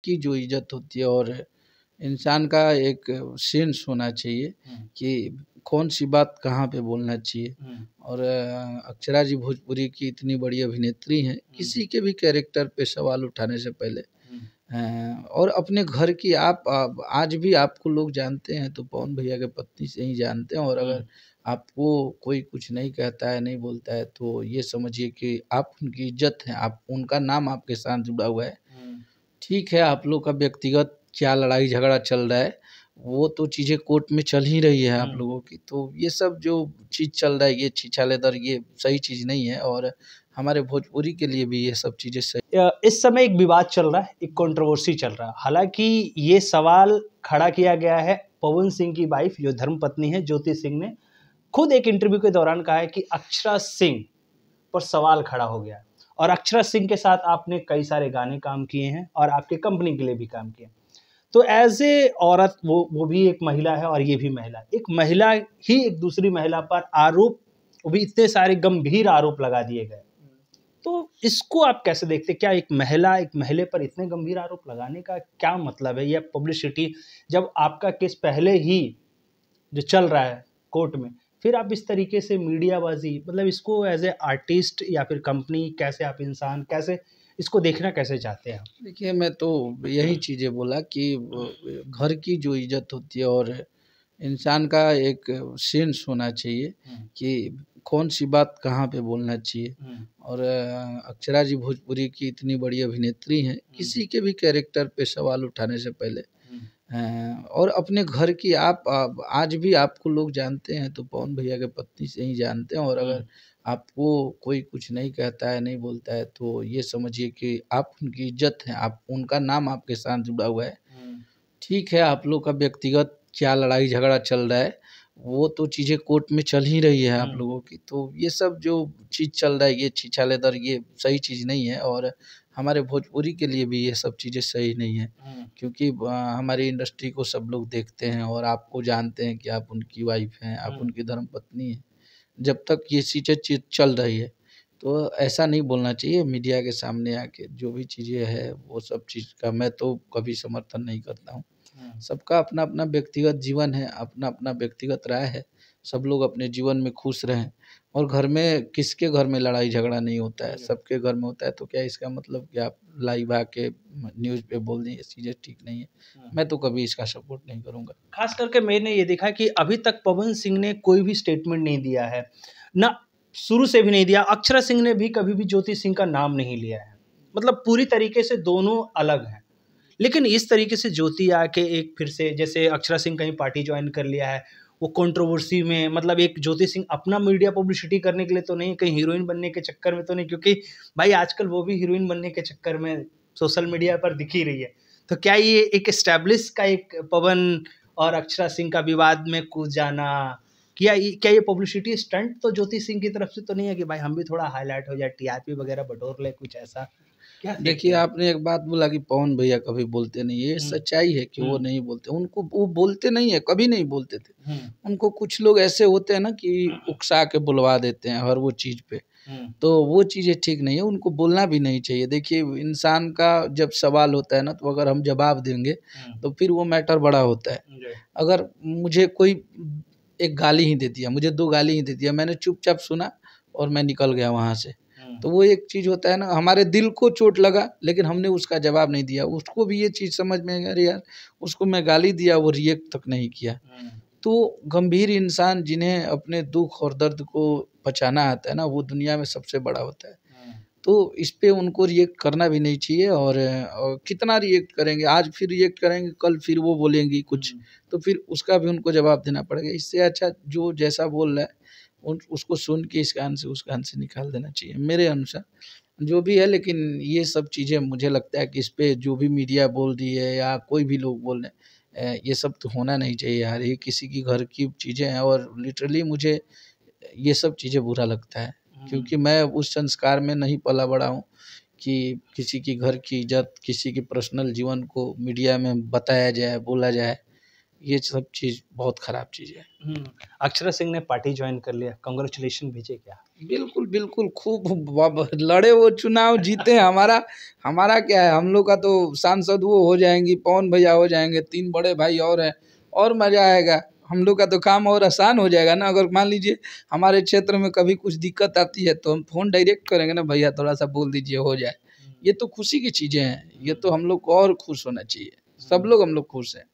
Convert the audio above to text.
की जो इज्जत होती है और इंसान का एक सेंस होना चाहिए कि कौन सी बात कहाँ पे बोलना चाहिए। और अक्षरा जी भोजपुरी की इतनी बड़ी अभिनेत्री हैं, किसी के भी कैरेक्टर पे सवाल उठाने से पहले और अपने घर की आप आज भी आपको लोग जानते हैं तो पवन भैया के पत्नी से ही जानते हैं। और अगर आपको कोई कुछ नहीं कहता है, नहीं बोलता है, तो ये समझिए कि आप उनकी इज्जत हैं, आप उनका नाम आपके साथ जुड़ा हुआ है। ठीक है, आप लोग का व्यक्तिगत क्या लड़ाई झगड़ा चल रहा है, वो तो चीज़ें कोर्ट में चल ही रही है आप लोगों की, तो ये सब जो चीज़ चल रहा है, ये छीछालेदर, ये सही चीज़ नहीं है और हमारे भोजपुरी के लिए भी ये सब चीज़ें सही। इस समय एक विवाद चल रहा है, एक कंट्रोवर्सी चल रहा है। हालांकि ये सवाल खड़ा किया गया है पवन सिंह की वाइफ जो धर्मपत्नी है ज्योति सिंह ने खुद एक इंटरव्यू के दौरान कहा है कि अक्षरा सिंह पर सवाल खड़ा हो गया। और अक्षरा सिंह के साथ आपने कई सारे गाने काम किए हैं और आपके कंपनी के लिए भी काम किए, तो एज ए औरत वो भी एक महिला है और ये भी महिला, एक महिला ही एक दूसरी महिला पर आरोप, वो भी इतने सारे गंभीर आरोप लगा दिए गए, तो इसको आप कैसे देखते? क्या एक महिले पर इतने गंभीर आरोप लगाने का क्या मतलब है? या पब्लिसिटी, जब आपका केस पहले ही जो चल रहा है कोर्ट में, फिर आप इस तरीके से मीडियाबाजी, मतलब इसको एज ए आर्टिस्ट या फिर कंपनी, कैसे आप इंसान, कैसे इसको देखना कैसे चाहते हैं? देखिए, मैं तो यही चीज़ें बोला कि घर की जो इज्जत होती है और इंसान का एक सेंस होना चाहिए कि कौन सी बात कहाँ पे बोलना चाहिए। और अक्षरा जी भोजपुरी की इतनी बड़ी अभिनेत्री हैं, किसी के भी कैरेक्टर पे सवाल उठाने से पहले और अपने घर की आप आज भी आपको लोग जानते हैं तो पवन भैया के पत्नी से ही जानते हैं। और अगर आपको कोई कुछ नहीं कहता है, नहीं बोलता है, तो ये समझिए कि आप उनकी इज्जत हैं, आप उनका नाम आपके साथ जुड़ा हुआ है। ठीक है, आप लोग का व्यक्तिगत क्या लड़ाई झगड़ा चल रहा है, वो तो चीज़ें कोर्ट में चल ही रही है आप लोगों की, तो ये सब जो चीज़ चल रहा है, ये छीछालेदर, ये सही चीज़ नहीं है और हमारे भोजपुरी के लिए भी ये सब चीज़ें सही नहीं है। क्योंकि हमारी इंडस्ट्री को सब लोग देखते हैं और आपको जानते हैं कि आप उनकी वाइफ हैं, आप उनकी धर्मपत्नी हैं। जब तक ये चीज़ चल रही है तो ऐसा नहीं बोलना चाहिए मीडिया के सामने आके। जो भी चीज़ें हैं वो सब चीज़ का मैं तो कभी समर्थन नहीं करता हूँ। सबका अपना अपना व्यक्तिगत जीवन है, अपना अपना व्यक्तिगत राय है, सब लोग अपने जीवन में खुश रहें। और घर में किसके घर में लड़ाई झगड़ा नहीं होता है, सबके घर में होता है, तो क्या इसका मतलब कि आप लाइव आके न्यूज़ पे बोल दें, ये चीज़ें ठीक नहीं है। मैं तो कभी इसका सपोर्ट नहीं करूँगा। खास करके मैंने ये देखा कि अभी तक पवन सिंह ने कोई भी स्टेटमेंट नहीं दिया है, ना शुरू से भी नहीं दिया। अक्षरा सिंह ने भी कभी भी ज्योति सिंह का नाम नहीं लिया है, मतलब पूरी तरीके से दोनों अलग हैं। लेकिन इस तरीके से ज्योति आके एक फिर से, जैसे अक्षरा सिंह कहीं पार्टी ज्वाइन कर लिया है, वो कंट्रोवर्सी में, मतलब एक ज्योति सिंह अपना मीडिया पब्लिसिटी करने के लिए तो नहीं, कहीं हीरोइन बनने के चक्कर में तो नहीं, क्योंकि भाई आजकल वो भी हीरोइन बनने के चक्कर में सोशल मीडिया पर दिख ही रही है। तो क्या ये एक एस्टैब्लिश का एक पवन और अक्षरा सिंह का विवाद में कूद जाना, क्या ये पब्लिसिटी स्टंट तो ज्योति सिंह की तरफ से तो नहीं है कि भाई हम भी थोड़ा हाईलाइट हो जाए, टीआरपी वगैरह बटोर ले, कुछ ऐसा? क्या देखिए, आपने एक बात बोला कि पवन भैया कभी बोलते नहीं है, ये सच्चाई है कि वो नहीं बोलते। उनको वो बोलते नहीं है, कभी नहीं बोलते थे। उनको कुछ लोग ऐसे होते हैं ना कि उकसा के बुलवा देते हैं हर वो चीज़ पे, तो वो चीज़ें ठीक नहीं है, उनको बोलना भी नहीं चाहिए। देखिए, इंसान का जब सवाल होता है ना, तो अगर हम जवाब देंगे तो फिर वो मैटर बड़ा होता है। अगर मुझे कोई एक गाली ही दे दिया, मुझे 2 गाली ही दे दिया, मैंने चुपचाप सुना और मैं निकल गया वहाँ से, तो वो एक चीज़ होता है ना, हमारे दिल को चोट लगा लेकिन हमने उसका जवाब नहीं दिया। उसको भी ये चीज़ समझ में आई, अरे यार, उसको मैं गाली दिया, वो रिएक्ट तक नहीं किया। तो गंभीर इंसान जिन्हें अपने दुख और दर्द को पहचाना आता है ना, वो दुनिया में सबसे बड़ा होता है। तो इस पे उनको रिएक्ट करना भी नहीं चाहिए। और कितना रिएक्ट करेंगे, आज फिर रिएक्ट करेंगे, कल फिर वो बोलेंगी कुछ, तो फिर उसका भी उनको जवाब देना पड़ेगा। इससे अच्छा जो जैसा बोल रहा है उसको सुन के इस कान से उस कान से निकाल देना चाहिए, मेरे अनुसार जो भी है। लेकिन ये सब चीज़ें मुझे लगता है कि इस पे जो भी मीडिया बोल रही है या कोई भी लोग बोल रहे हैं, ये सब तो होना नहीं चाहिए यार। ये किसी की घर की चीज़ें हैं और लिटरली मुझे ये सब चीज़ें बुरा लगता है, क्योंकि मैं उस संस्कार में नहीं पला बड़ा हूँ कि किसी की घर की इज्जत, किसी के पर्सनल जीवन को मीडिया में बताया जाए, बोला जाए। ये सब चीज़ बहुत ख़राब चीज़ है। अक्षरा सिंह ने पार्टी ज्वाइन कर लिया, कांग्रेचुलेशन भेजे क्या? बिल्कुल बिल्कुल, खूब लड़े, वो चुनाव जीते। हमारा क्या है, हम लोग का तो सांसद वो हो जाएंगी, पवन भैया हो जाएंगे, 3 बड़े भाई और हैं, और मज़ा आएगा। हम लोग का तो काम और आसान हो जाएगा ना। अगर मान लीजिए हमारे क्षेत्र में कभी कुछ दिक्कत आती है तो हम फ़ोन डायरेक्ट करेंगे ना, भैया थोड़ा सा बोल दीजिए, हो जाए। ये तो खुशी की चीज़ें हैं, ये तो हम लोग को और खुश होना चाहिए। सब लोग हम लोग खुश हैं।